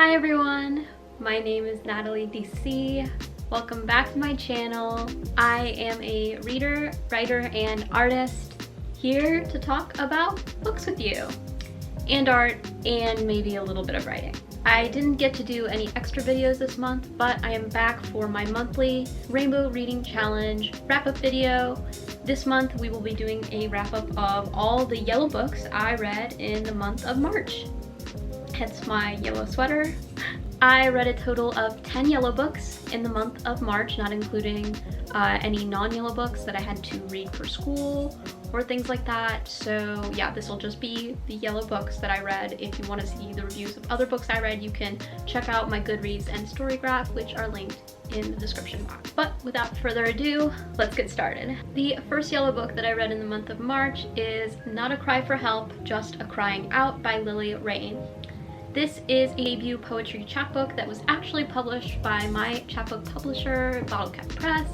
Hi everyone, my name is Natalie DC. Welcome back to my channel. I am a reader, writer, and artist here to talk about books with you, and art, and maybe a little bit of writing. I didn't get to do any extra videos this month, but I am back for my monthly Rainbow Reading Challenge wrap-up video. This month we will be doing a wrap-up of all the yellow books I read in the month of March. Hence my yellow sweater. I read a total of 10 yellow books in the month of March, not including any non-yellow books that I had to read for school or things like that. So yeah, this will just be the yellow books that I read. If you want to see the reviews of other books I read, you can check out my Goodreads and Storygraph, which are linked in the description box. But without further ado, let's get started. The first yellow book that I read in the month of March is Not a Cry for Help, Just a Crying Out by Lily Rain. This is a debut poetry chapbook that was actually published by my chapbook publisher, Bottle Cap Press.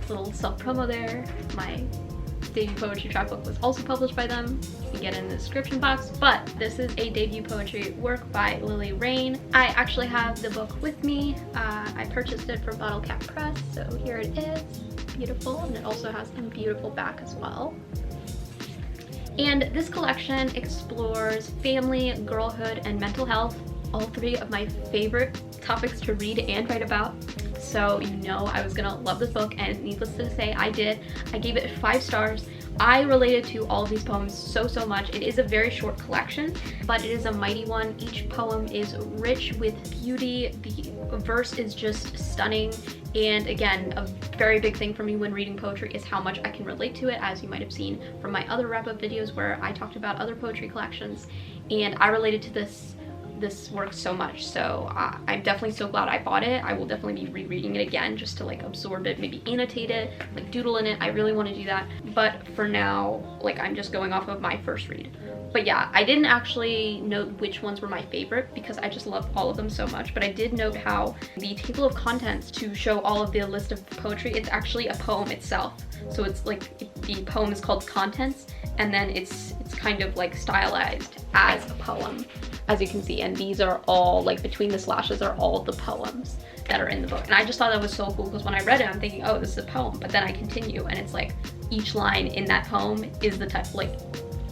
Little self-promo there. My debut poetry chapbook was also published by them. You can get it in the description box. But this is a debut poetry work by Lily Rain. I actually have the book with me. I purchased it from Bottle Cap Press, so here it is. Beautiful, and it also has a beautiful back as well. And this collection explores family, girlhood, and mental health, all three of my favorite topics to read and write about. So you know I was gonna love this book, and needless to say, I did. I gave it 5 stars. I related to all of these poems so much. It is a very short collection, but it is a mighty one. Each poem is rich with beauty. The verse is just stunning. And again, a very big thing for me when reading poetry is how much I can relate to it, as you might have seen from my other wrap-up videos where I talked about other poetry collections. And I related to this work so much, so I'm definitely so glad I bought it. I will definitely be rereading it again just to like absorb it, maybe annotate it, like doodle in it. I really want to do that, but for now, like, I'm just going off of my first read. But yeah, I didn't actually note which ones were my favorite because I just love all of them so much, but I did note how the table of contents to show all of the list of poetry, it's actually a poem itself. So it's like the poem is called Contents, and then it's kind of like stylized as a poem, as you can see. And these are all, like, between the slashes are all the poems that are in the book. And I just thought that was so cool because when I read it, I'm thinking, oh, this is a poem. But then I continue and it's like each line in that poem is the type, like,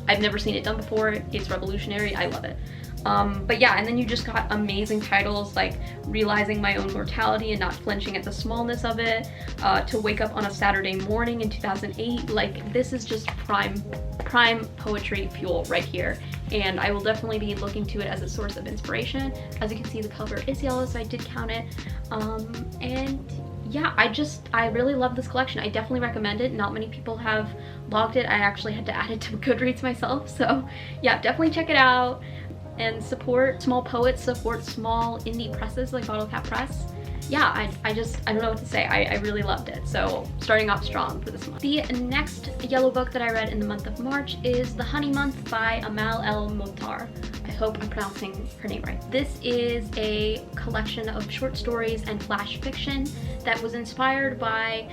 I've never seen it done before. It's revolutionary. I love it. But yeah, and then you just got amazing titles like Realizing My Own Mortality and Not Flinching at the Smallness of It, To Wake Up on a Saturday Morning in 2008. Like, this is just prime poetry fuel right here. And I will definitely be looking to it as a source of inspiration. As you can see, the cover is yellow, so I did count it. And yeah, I really love this collection. I definitely recommend it. Not many people have logged it. I actually had to add it to Goodreads myself. So yeah, definitely check it out and support small poets, support small indie presses like Bottle Cap Press. Yeah, I don't know what to say. I really loved it. So starting off strong for this month. The next yellow book that I read in the month of March is The Honey Month by Amal El-mohtar. I hope I'm pronouncing her name right. This is a collection of short stories and flash fiction that was inspired by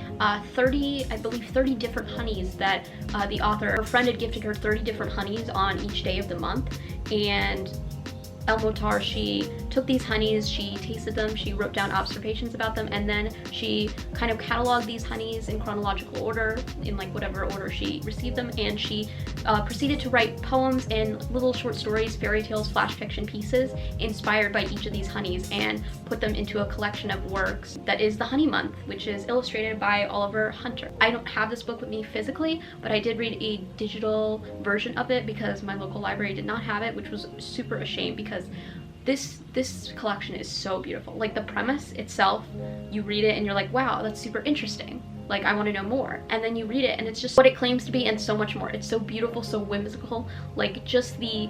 30 different honeys that the author, her friend had gifted her 30 different honeys on each day of the month. And El-mohtar, she took these honeys, she tasted them, she wrote down observations about them, and then she kind of cataloged these honeys in chronological order, in like whatever order she received them, and she proceeded to write poems and little short stories, fairy tales, flash fiction pieces inspired by each of these honeys, and put them into a collection of works that is The Honey Month, which is illustrated by Oliver Hunter. I don't have this book with me physically, but I did read a digital version of it because my local library did not have it, which was super a shame because this collection is so beautiful. Like, the premise itself, you read it and you're like, wow, that's super interesting. Like, I want to know more. And then you read it and it's just what it claims to be and so much more. It's so beautiful, so whimsical. Like, just the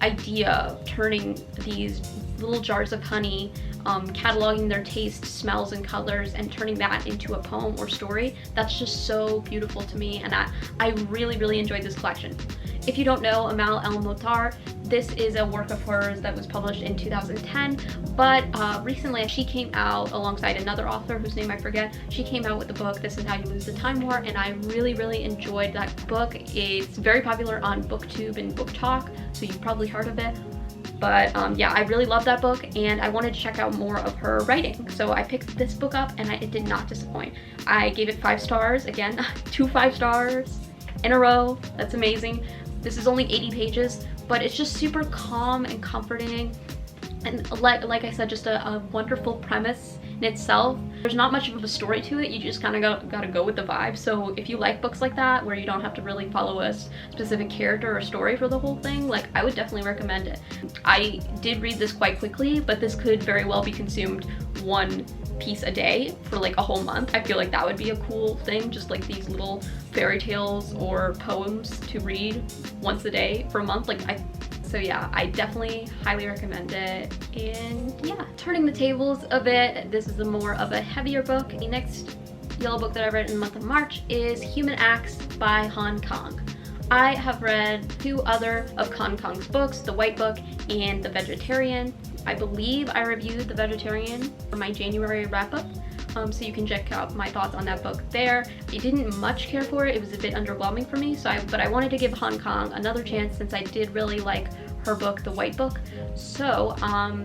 idea of turning these little jars of honey, cataloging their taste, smells, and colors, and turning that into a poem or story, that's just so beautiful to me, and I really enjoyed this collection. If you don't know Amal El-mohtar, this is a work of hers that was published in 2010, but recently she came out alongside another author whose name I forget. She came out with the book This Is How You Lose the Time War, and I really enjoyed that book. It's very popular on booktube and book talk, so you've probably heard of it. But yeah, I really love that book and I wanted to check out more of her writing. So I picked this book up and it did not disappoint. I gave it 5 stars, again, 2 5 stars in a row. That's amazing. This is only 80 pages, but it's just super calm and comforting. And like I said, just a wonderful premise in itself. There's not much of a story to it, you just kind of gotta go with the vibe. So if you like books like that, where you don't have to really follow a specific character or story for the whole thing, like, I would definitely recommend it. I did read this quite quickly, but this could very well be consumed one piece a day for like a whole month. I feel like that would be a cool thing, just like these little fairy tales or poems to read once a day for a month. So yeah, I definitely highly recommend it. And yeah, turning the tables a bit, this is more of a heavier book. The next yellow book that I read in the month of March is Human Acts by Kang. I have read 2 other of Kang's books, The White Book and The Vegetarian. I believe I reviewed The Vegetarian for my January wrap-up. So you can check out my thoughts on that book there. I didn't much care for it. It was a bit underwhelming for me, but I wanted to give Kang another chance since I did really like her book, The White Book. So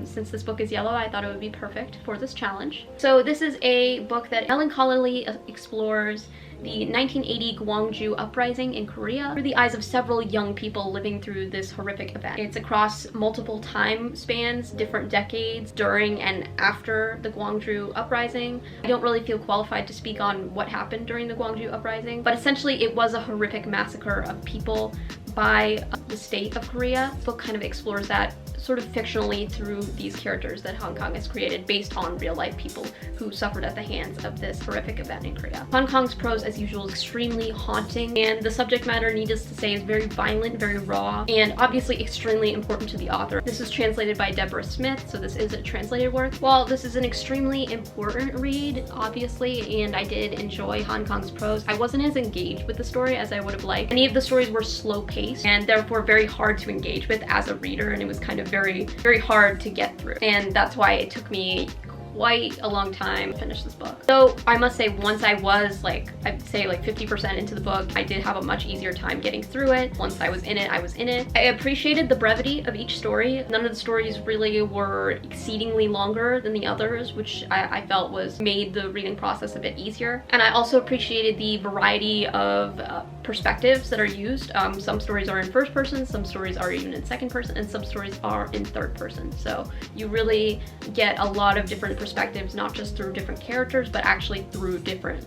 since this book is yellow, I thought it would be perfect for this challenge. So this is a book that melancholily explores the 1980 Gwangju uprising in Korea through the eyes of several young people living through this horrific event. It's across multiple time spans, different decades, during and after the Gwangju uprising. I don't really feel qualified to speak on what happened during the Gwangju uprising, but essentially it was a horrific massacre of people by the state of Korea. The book kind of explores that sort of fictionally through these characters that Kang has created based on real life people who suffered at the hands of this horrific event in Korea. Kang's prose, as usual, is extremely haunting, and the subject matter, needless to say, is very violent, very raw, and obviously extremely important to the author. This is translated by Deborah Smith, so this is a translated work. While this is an extremely important read, obviously, and I did enjoy Kang's prose, I wasn't as engaged with the story as I would have liked. Many of the stories were slow-paced and therefore very hard to engage with as a reader, and it was kind of very hard to get through, and that's why it took me quite a long time to finish this book. So I must say, once I was I'd say 50% into the book, I did have a much easier time getting through it. Once I was in it, I was in it. I appreciated the brevity of each story. None of the stories really were exceedingly longer than the others, which I felt made the reading process a bit easier. And I also appreciated the variety of perspectives that are used. Some stories are in first person, some stories are even in second person, and some stories are in third person. So you really get a lot of different perspectives, not just through different characters, but actually through different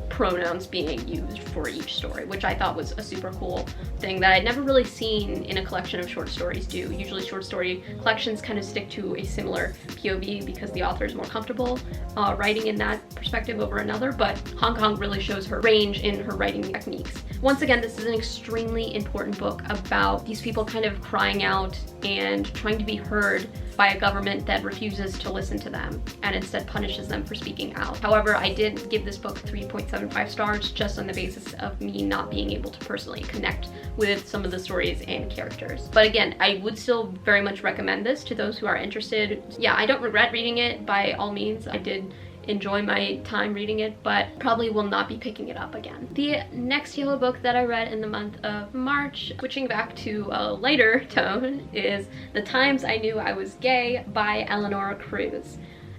pronouns being used for each story, which I thought was a super cool thing that I'd never really seen in a collection of short stories do. Usually short story collections kind of stick to a similar POV because the author is more comfortable writing in that perspective over another, but Kang really shows her range in her writing techniques. Once again, this is an extremely important book about these people kind of crying out and trying to be heard by a government that refuses to listen to them and instead punishes them for speaking out. However, I did give this book 3.75 stars just on the basis of me not being able to personally connect with some of the stories and characters. But again, I would still very much recommend this to those who are interested. Yeah, I don't regret reading it by all means. I did enjoy my time reading it, but probably will not be picking it up again. The next yellow book that I read in the month of March, switching back to a lighter tone, is The Times I Knew I Was Gay by Eleanor.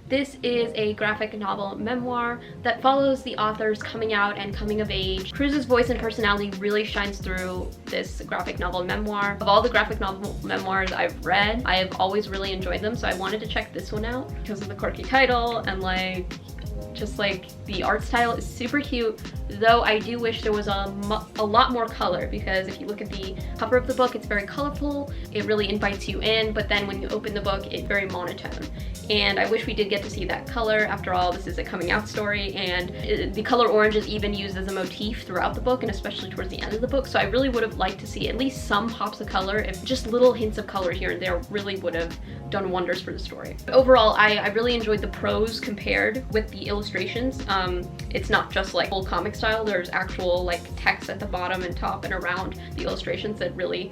This is a graphic novel memoir that follows the author's coming out and coming of age. Cruz's voice and personality really shines through this graphic novel memoir. Of all the graphic novel memoirs I've read, I have always really enjoyed them, so I wanted to check this one out because of the quirky title and just the art style is super cute, though I do wish there was a lot more color, because if you look at the cover of the book, it's very colorful, it really invites you in, but then when you open the book, it's very monotone. And I wish we did get to see that color. After all, this is a coming out story, and the color orange is even used as a motif throughout the book, and especially towards the end of the book, so I really would have liked to see at least some pops of color. If just little hints of color here and there really would have done wonders for the story. But overall, I really enjoyed the prose compared with the illustrations. It's not just full comic style, there's actual text at the bottom and top and around the illustrations that really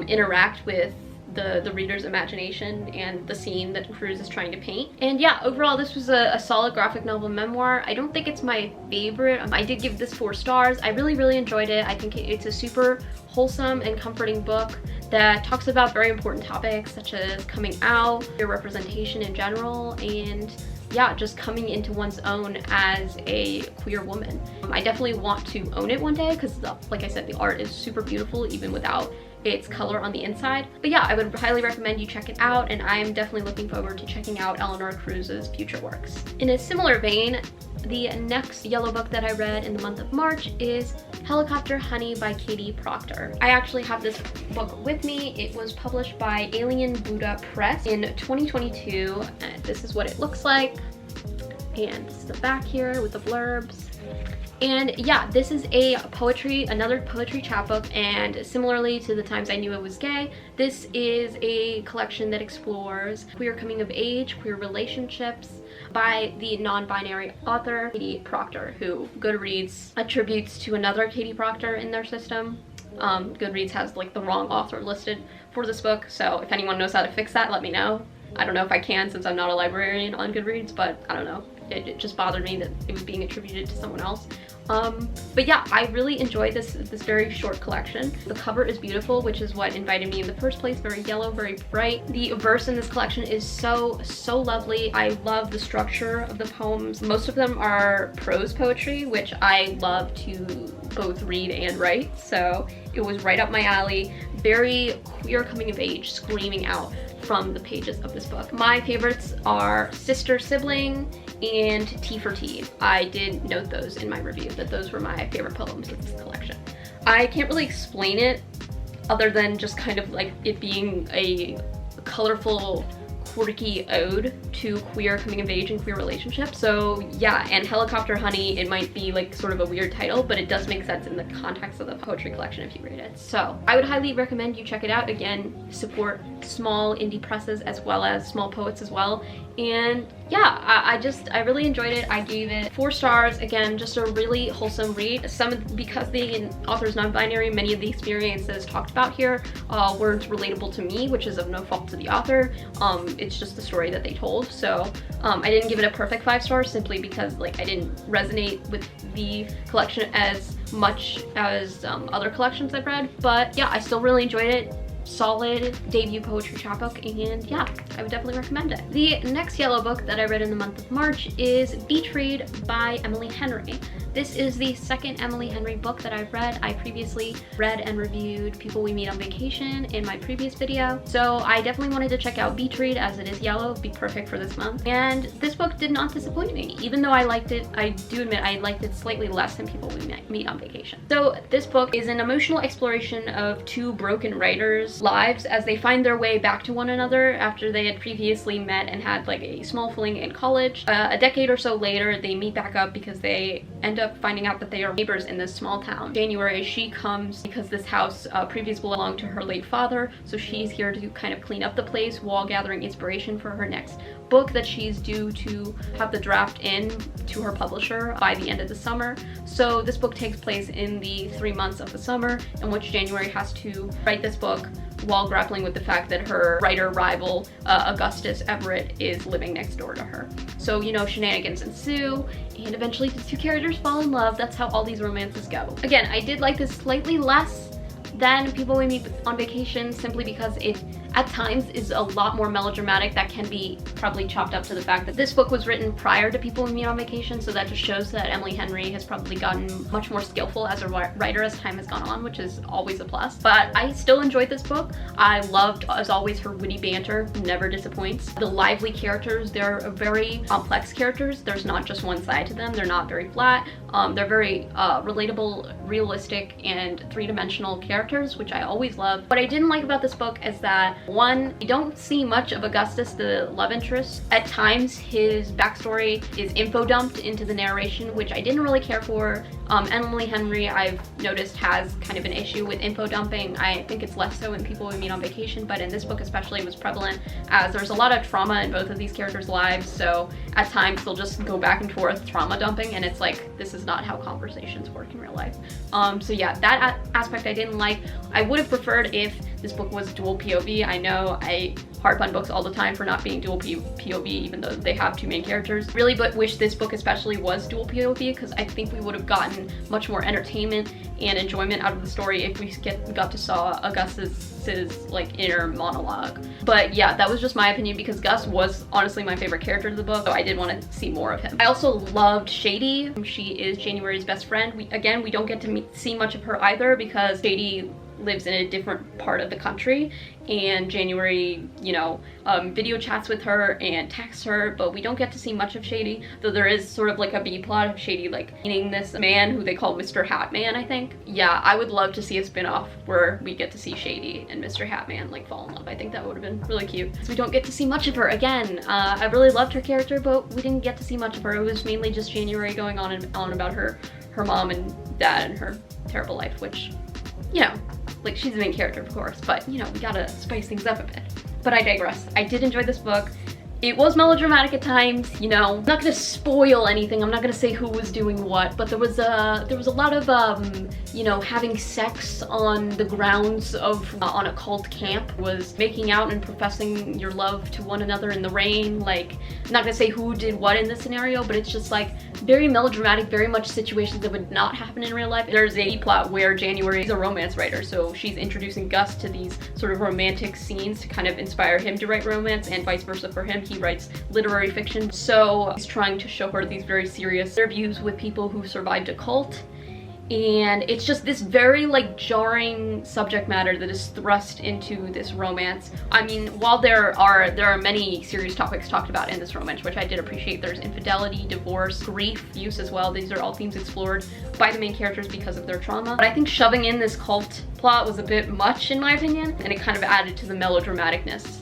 interact with the reader's imagination and the scene that Cruz is trying to paint. And yeah, overall this was a solid graphic novel memoir. I don't think it's my favorite. I did give this 4 stars. I really enjoyed it. I think it's a super wholesome and comforting book that talks about very important topics such as coming out, your representation in general, and yeah, just coming into one's own as a queer woman. I definitely want to own it one day because, like I said, the art is super beautiful even without its color on the inside. But yeah, I would highly recommend you check it out, and I'm definitely looking forward to checking out Eleanor Cruz's future works. In a similar vein, the next yellow book that I read in the month of March is Helicopter Honey by Katie Proctor. I actually have this book with me. It was published by Alien Buddha Press in 2022. And this is what it looks like. And this is the back here with the blurbs. And yeah, this is another poetry chapbook, and similarly to The Times I Knew I Was Gay, this is a collection that explores queer coming of age, queer relationships by the non-binary author Katie Proctor, who Goodreads attributes to another Katie Proctor in their system. Goodreads has like the wrong author listed for this book, so if anyone knows how to fix that, let me know. I don't know if I can since I'm not a librarian on Goodreads, but I don't know. It just bothered me that it was being attributed to someone else. But yeah, I really enjoyed this very short collection. The cover is beautiful, which is what invited me in the first place. Very yellow, very bright. The verse in this collection is so lovely. I love the structure of the poems. Most of them are prose poetry, which I love to both read and write, so it was right up my alley. Very queer coming of age screaming out from the pages of this book. My favorites are Sister Sibling and Tea for Tea. I did note those in my review, that those were my favorite poems of this collection. I can't really explain it other than just kind of like it being a colorful, quirky ode to queer coming of age and queer relationships. So yeah, and Helicopter Honey, it might be like sort of a weird title, but it does make sense in the context of the poetry collection if you read it. So I would highly recommend you check it out. Again, support small indie presses as well as small poets as well. And yeah, I really enjoyed it. I gave it 4 stars. Again, just a really wholesome read. Because the author's non-binary, many of the experiences talked about here were relatable to me, which is of no fault to the author. It's just the story that they told. So I didn't give it a perfect 5 stars simply because like I didn't resonate with the collection as much as other collections I've read. But yeah, I still really enjoyed it. Solid debut poetry chapbook, and yeah, I would definitely recommend it. The next yellow book that I read in the month of March is Beach Read by Emily Henry. This is the second Emily Henry book that I've read. I previously read and reviewed People We Meet on Vacation in my previous video, so I definitely wanted to check out Beach Read as it is yellow. It'd be perfect for this month. And this book did not disappoint me. Even though I liked it, I do admit I liked it slightly less than People We Meet on Vacation. So this book is an emotional exploration of 2 broken writers' lives as they find their way back to one another after they had previously met and had like a small fling in college. A decade or so later, they meet back up because they end up finding out that they are neighbors in this small town. January, she comes because this house previously belonged to her late father, so she's here to kind of clean up the place while gathering inspiration for her next book that she's due to have the draft in to her publisher by the end of the summer. So this book takes place in the 3 months of the summer in which January has to write this book while grappling with the fact that her writer rival, Augustus Everett, is living next door to her. So, you know, shenanigans ensue, and eventually the 2 characters fall in love. That's how all these romances go. Again, I did like this slightly less than People We Meet on Vacation simply because it at times is a lot more melodramatic. That can be probably chopped up to the fact that this book was written prior to People We Meet on Vacation, so that just shows that Emily Henry has probably gotten much more skillful as a writer as time has gone on, which is always a plus. But I still enjoyed this book. I loved, as always, her witty banter, never disappoints. The lively characters, they're very complex characters. There's not just one side to them. They're not very flat. They're very relatable, realistic, and 3-dimensional characters, which I always love. What I didn't like about this book is that, one, you don't see much of Augustus, the love interest. At times, his backstory is info dumped into the narration, which I didn't really care for. Emily Henry, I've noticed, has kind of an issue with info dumping. I think it's less so in People We Meet on Vacation, but in this book especially it was prevalent, as there's a lot of trauma in both of these characters' lives, so at times they'll just go back and forth trauma dumping, and it's like, this is not how conversations work in real life. So yeah, that aspect I didn't like. I would have preferred if this book was dual POV. I know I harp on books all the time for not being dual POV, even though they have two main characters. Really, but wish this book especially was dual POV, because I think we would have gotten much more entertainment and enjoyment out of the story if we got to saw Augustus's like inner monologue. But yeah, that was just my opinion, because Gus was honestly my favorite character of the book, so I did want to see more of him. I also loved Shady. She is January's best friend. We don't get to see much of her either, because Shady lives in a different part of the country, and January, you know, video chats with her and texts her, but we don't get to see much of Shady, though there is sort of like a B plot of Shady like meeting this man who they call Mr. Hatman, I think. Yeah, I would love to see a spin-off where we get to see Shady and Mr. Hatman like fall in love. I think that would have been really cute. So we don't get to see much of her again. I really loved her character, but we didn't get to see much of her. It was mainly just January going on and on about her mom and dad and her terrible life, which, you know, like, she's the main character, of course, but, you know, we gotta spice things up a bit. But I digress. I did enjoy this book. It was melodramatic at times, you know. I'm not gonna spoil anything. I'm not gonna say who was doing what, but there was a lot of, you know, having sex on the grounds of, on a cult camp, was making out and professing your love to one another in the rain. Like, I'm not gonna say who did what in this scenario, but it's just like very melodramatic, very much situations that would not happen in real life. There's a plot where January is a romance writer, so she's introducing Gus to these sort of romantic scenes to kind of inspire him to write romance, and vice versa for him. He writes literary fiction, so he's trying to show her these very serious interviews with people who survived a cult, and it's just this very like jarring subject matter that is thrust into this romance. I mean, while there are many serious topics talked about in this romance, which I did appreciate. There's infidelity, divorce, grief, abuse as well. These are all themes explored by the main characters because of their trauma. But I think shoving in this cult plot was a bit much, in my opinion, and it kind of added to the melodramaticness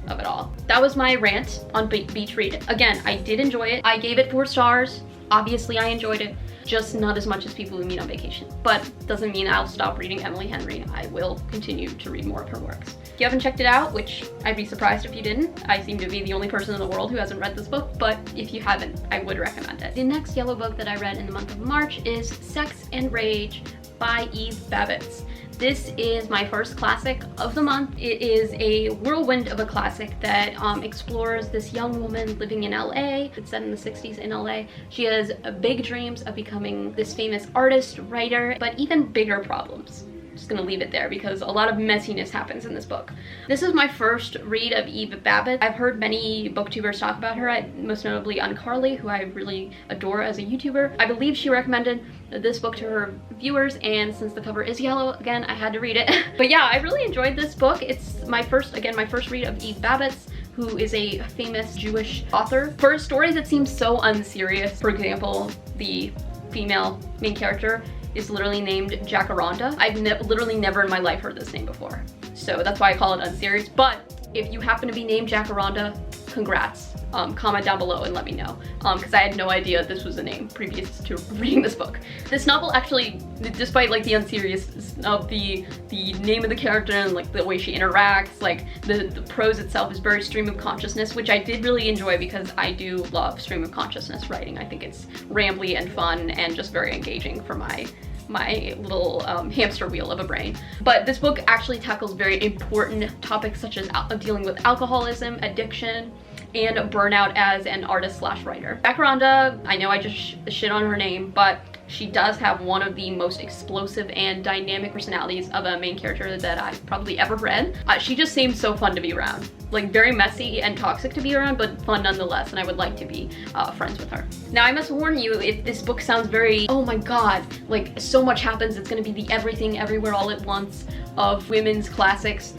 of it all. That was my rant on Beach Read. Again, I did enjoy it. I gave it 4 stars. Obviously, I enjoyed it, just not as much as People We Meet on Vacation. But doesn't mean I'll stop reading Emily Henry. I will continue to read more of her works. If you haven't checked it out, which I'd be surprised if you didn't, I seem to be the only person in the world who hasn't read this book, but if you haven't, I would recommend it. The next yellow book that I read in the month of March is Sex and Rage by Eve Babitz. This is my first classic of the month. It is a whirlwind of a classic that explores this young woman living in LA. It's set in the 60s in LA. She has big dreams of becoming this famous artist, writer, but even bigger problems. Just gonna leave it there because a lot of messiness happens in this book. This is my first read of Eve Babbitt. I've heard many booktubers talk about her, most notably Uncarly, who I really adore as a YouTuber. I believe she recommended this book to her viewers, and since the cover is yellow, again, I had to read it. But yeah, I really enjoyed this book. It's my first read of Eve Babbitt, who is a famous Jewish author. For stories that seem so unserious, for example, the female main character is literally named Jacaranda. I've literally never in my life heard this name before. So that's why I call it unserious. But if you happen to be named Jacaranda, congrats. Comment down below and let me know, because I had no idea this was a name previous to reading this book. This novel actually, despite like the unseriousness of the name of the character and like the way she interacts, like the prose itself is very stream of consciousness, which I did really enjoy because I do love stream of consciousness writing. I think it's rambly and fun and just very engaging for my little hamster wheel of a brain. But this book actually tackles very important topics such as dealing with alcoholism, addiction, and burnout as an artist/writer. Jacaranda, I know I just shit on her name, but she does have one of the most explosive and dynamic personalities of a main character that I've probably ever read. She just seems so fun to be around. Like, very messy and toxic to be around, but fun nonetheless, and I would like to be friends with her. Now, I must warn you, if this book sounds very, oh my god, like so much happens, it's gonna be the everything everywhere all at once of women's classics,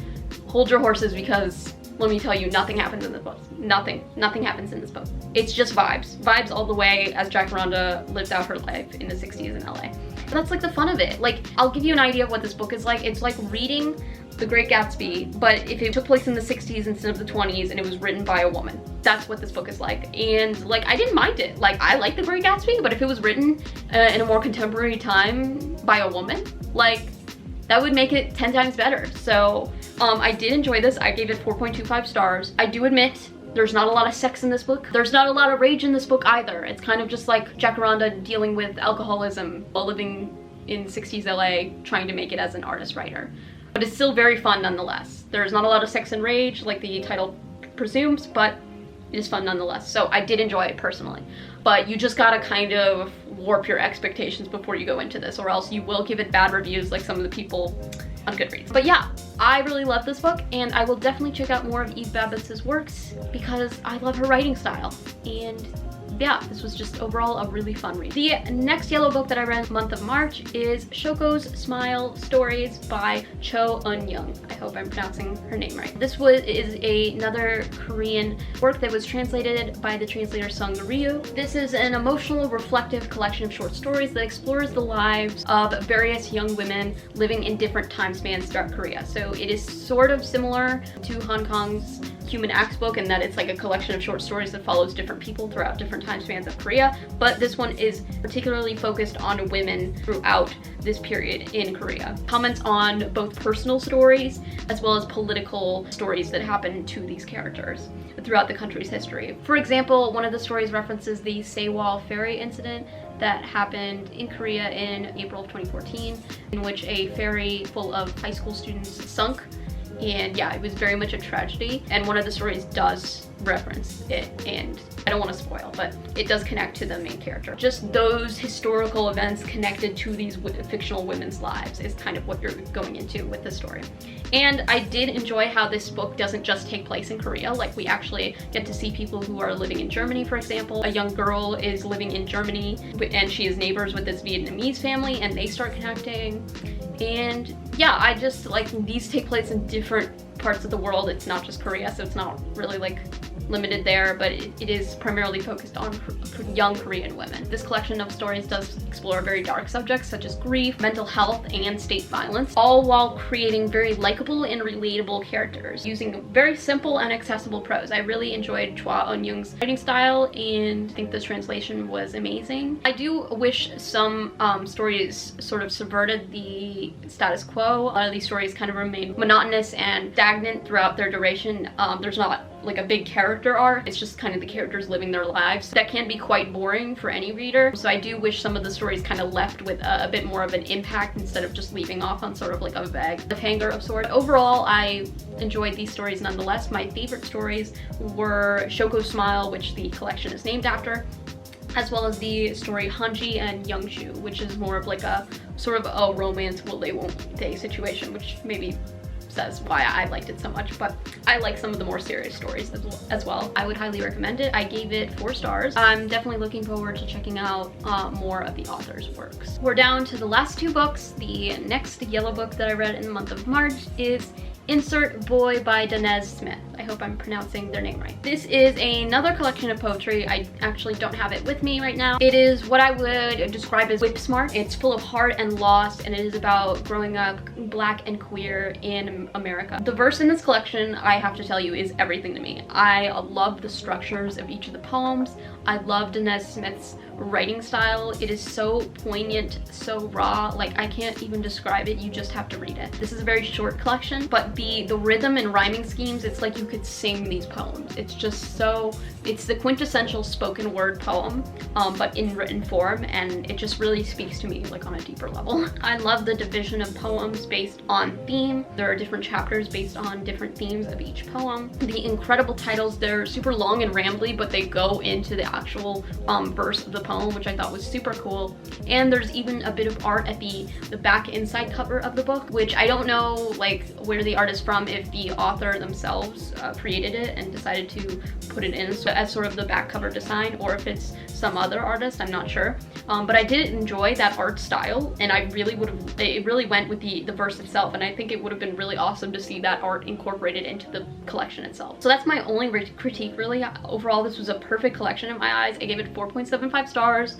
hold your horses, because let me tell you, nothing happens in this book. Nothing happens in this book. It's just vibes. Vibes all the way as Jacaranda lives out her life in the 60s in LA. That's like the fun of it. Like, I'll give you an idea of what this book is like. It's like reading The Great Gatsby, but if it took place in the 60s instead of the 20s and it was written by a woman. That's what this book is like. And like, I didn't mind it. Like, I like The Great Gatsby, but if it was written in a more contemporary time by a woman, like, that would make it 10 times better. So I did enjoy this. I gave it 4.25 stars. I do admit there's not a lot of sex in this book. There's not a lot of rage in this book either. It's kind of just like Jacaranda dealing with alcoholism while living in 60s LA, trying to make it as an artist writer. But it's still very fun nonetheless. There's not a lot of sex and rage like the title presumes, but it is fun nonetheless. So I did enjoy it personally. But you just gotta kind of warp your expectations before you go into this, or else you will give it bad reviews like some of the people on Goodreads. But yeah, I really love this book, and I will definitely check out more of Eve Babitz's works because I love her writing style. And yeah, this was just overall a really fun read. The next yellow book that I read in the month of March is Shoko's Smile Stories by eunyoung. I hope I'm pronouncing her name right. This is another Korean work that was translated by the translator Sung Ryu. This is an emotional, reflective collection of short stories that explores the lives of various young women living in different time spans throughout Korea. So it is sort of similar to Hong Kong's Human Acts book in that it's like a collection of short stories that follows different people throughout different time spans of Korea, but this one is particularly focused on women throughout this period in Korea. Comments on both personal stories as well as political stories that happen to these characters throughout the country's history. For example, one of the stories references the Sewol ferry incident that happened in Korea in April of 2014, in which a ferry full of high school students sunk. And yeah, it was very much a tragedy, and one of the stories does reference it, and I don't want to spoil, but it does connect to the main character. Just those historical events connected to these fictional women's lives is kind of what you're going into with the story. And I did enjoy how this book doesn't just take place in Korea. Like, we actually get to see people who are living in Germany, for example. A young girl is living in Germany and she is neighbors with this Vietnamese family, and they start connecting. And yeah, I just like, these take place in different parts of the world. It's not just Korea, so it's not really like limited there, but it is primarily focused on young Korean women. This collection of stories does explore very dark subjects such as grief, mental health, and state violence, all while creating very likable and relatable characters using very simple and accessible prose. I really enjoyed Choi eunyoung's writing style, and I think the translation was amazing. I do wish some stories sort of subverted the status quo. A lot of these stories kind of remain monotonous and stagnant throughout their duration. There's not like a big character arc. It's just kind of the characters living their lives. That can be quite boring for any reader. So I do wish some of the stories kind of left with a bit more of an impact instead of just leaving off on sort of like a vague cliffhanger of sorts. Overall, I enjoyed these stories nonetheless. My favorite stories were Shoko's Smile, which the collection is named after, as well as the story Hanji and Youngshu, which is more of like a sort of a romance will they won't they situation, which maybe says why I liked it so much, but I like some of the more serious stories as well. I would highly recommend it. I gave it 4 stars. I'm definitely looking forward to checking out more of the author's works. We're down to the last 2 books. The next yellow book that I read in the month of March is Insert Boy by Danez Smith. I hope I'm pronouncing their name right. This is another collection of poetry. I actually don't have it with me right now. It is what I would describe as whip smart. It's full of heart and loss, and it is about growing up Black and queer in America. The verse in this collection, I have to tell you, is everything to me. I love the structures of each of the poems. I love Danez Smith's writing style. It is so poignant, so raw, like I can't even describe it. You just have to read it. This is a very short collection, but the rhythm and rhyming schemes, it's like you could sing these poems. It's just so, it's the quintessential spoken word poem, but in written form, and it just really speaks to me like on a deeper level. I love the division of poems based on theme. There are different chapters based on different themes of each poem. The incredible titles, they're super long and rambly, but they go into the actual verse of the poem, which I thought was super cool. And there's even a bit of art at the back inside cover of the book, which I don't know like where the art is from, if the author themselves created it and decided to put it in as sort of the back cover design, or if it's some other artist, I'm not sure. But I did enjoy that art style, and I really would have, it really went with the verse itself, and I think it would have been really awesome to see that art incorporated into the collection itself. So that's my only critique really. Overall, this was a perfect collection in my eyes. I gave it 4.75 stars.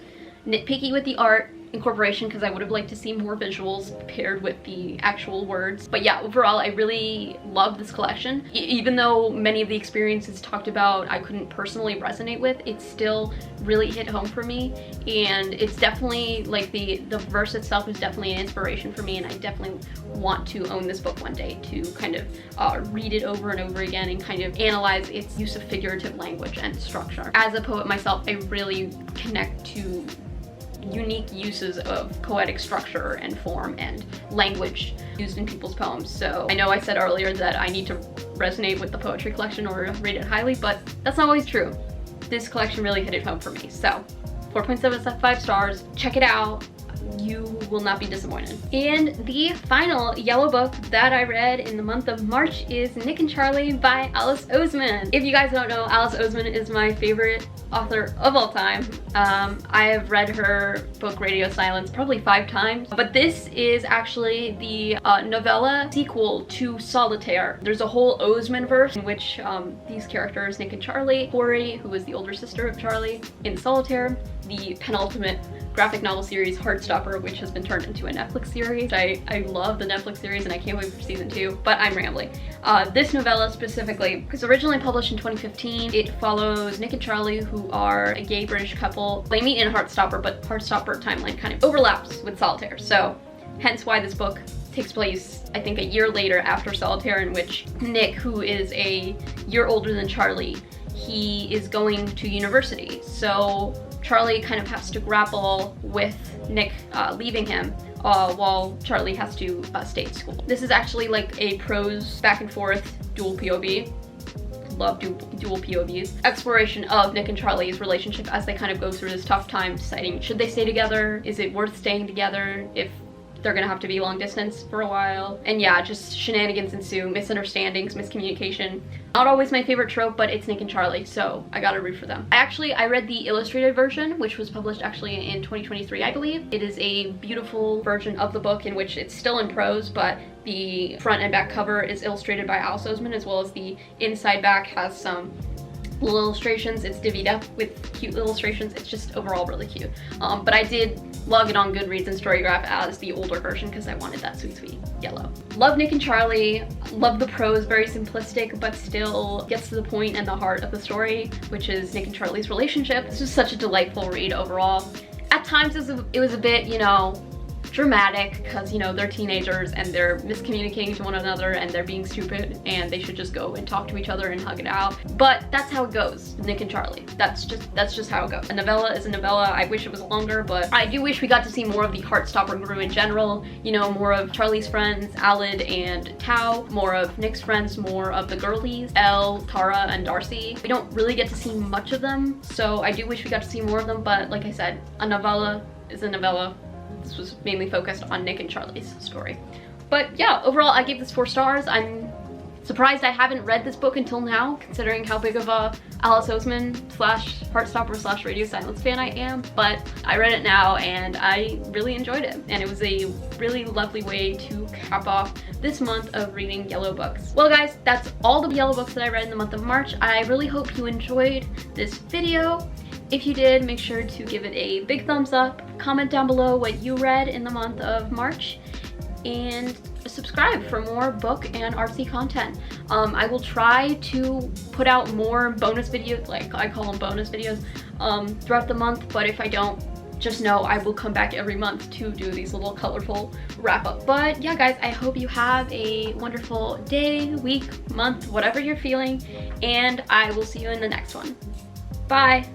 Nitpicky with the art, incorporation because I would have liked to see more visuals paired with the actual words. But yeah, overall I really love this collection. Even though many of the experiences talked about I couldn't personally resonate with, it still really hit home for me, and it's definitely like the verse itself is definitely an inspiration for me, and I definitely want to own this book one day to kind of read it over and over again and kind of analyze its use of figurative language and structure. As a poet myself, I really connect to unique uses of poetic structure and form and language used in people's poems. So I know I said earlier that I need to resonate with the poetry collection or rate it highly, but that's not always true. This collection really hit it home for me. So 4.75 stars, check it out. You will not be disappointed. And the final yellow book that I read in the month of March is Nick and Charlie by Alice Oseman. If you guys don't know, Alice Oseman is my favorite author of all time. I have read her book Radio Silence probably 5 times, but this is actually the novella sequel to Solitaire. There's a whole Oseman verse in which these characters, Nick and Charlie, Corey, who is the older sister of Charlie, in Solitaire, the penultimate graphic novel series Heartstopper, which has been turned into a Netflix series. I love the Netflix series and I can't wait for season 2, but I'm rambling. This novella specifically was originally published in 2015. It follows Nick and Charlie, who are a gay British couple. They meet in Heartstopper, but Heartstopper timeline kind of overlaps with Solitaire, so hence why this book takes place, I think, a year later after Solitaire, in which Nick, who is a year older than Charlie, he is going to university. So Charlie kind of has to grapple with Nick leaving him while Charlie has to stay at school. This is actually like a prose back and forth dual POV. Love dual POVs. Exploration of Nick and Charlie's relationship as they kind of go through this tough time deciding, should they stay together? Is it worth staying together if they're gonna have to be long distance for a while? And yeah, just shenanigans ensue, misunderstandings, miscommunication. Not always my favorite trope, but it's Nick and Charlie, so I gotta root for them. I read the illustrated version, which was published actually in 2023, I believe. It is a beautiful version of the book in which it's still in prose, but the front and back cover is illustrated by Alice Oseman, as well as the inside back has some little illustrations. It's divvied up with cute illustrations. It's just overall really cute. But I did log it on Goodreads and Storygraph as the older version because I wanted that sweet, sweet yellow. Love Nick and Charlie. Love the prose, very simplistic, but still gets to the point and the heart of the story, which is Nick and Charlie's relationship. This was such a delightful read overall. At times it was a bit, you know, dramatic because, you know, they're teenagers and they're miscommunicating to one another and they're being stupid and they should just go and talk to each other and hug it out. But that's how it goes with Nick and Charlie. That's just how it goes. A novella is a novella. I wish it was longer, but I do wish we got to see more of the Heartstopper crew in general. You know, more of Charlie's friends, Alid and Tao, more of Nick's friends, more of the girlies, Elle, Tara, and Darcy. We don't really get to see much of them, so I do wish we got to see more of them, but like I said, a novella is a novella. This was mainly focused on Nick and Charlie's story. But yeah, overall I gave this 4 stars. I'm surprised I haven't read this book until now, considering how big of a Alice Oseman / Heartstopper / Radio Silence fan I am. But I read it now and I really enjoyed it. And it was a really lovely way to cap off this month of reading yellow books. Well guys, that's all the yellow books that I read in the month of March. I really hope you enjoyed this video. If you did, make sure to give it a big thumbs up, comment down below what you read in the month of March, and subscribe for more book and artsy content. I will try to put out more bonus videos, like I call them bonus videos, throughout the month, but if I don't, just know I will come back every month to do these little colorful wrap-up. But yeah guys, I hope you have a wonderful day, week, month, whatever you're feeling, and I will see you in the next one. Bye!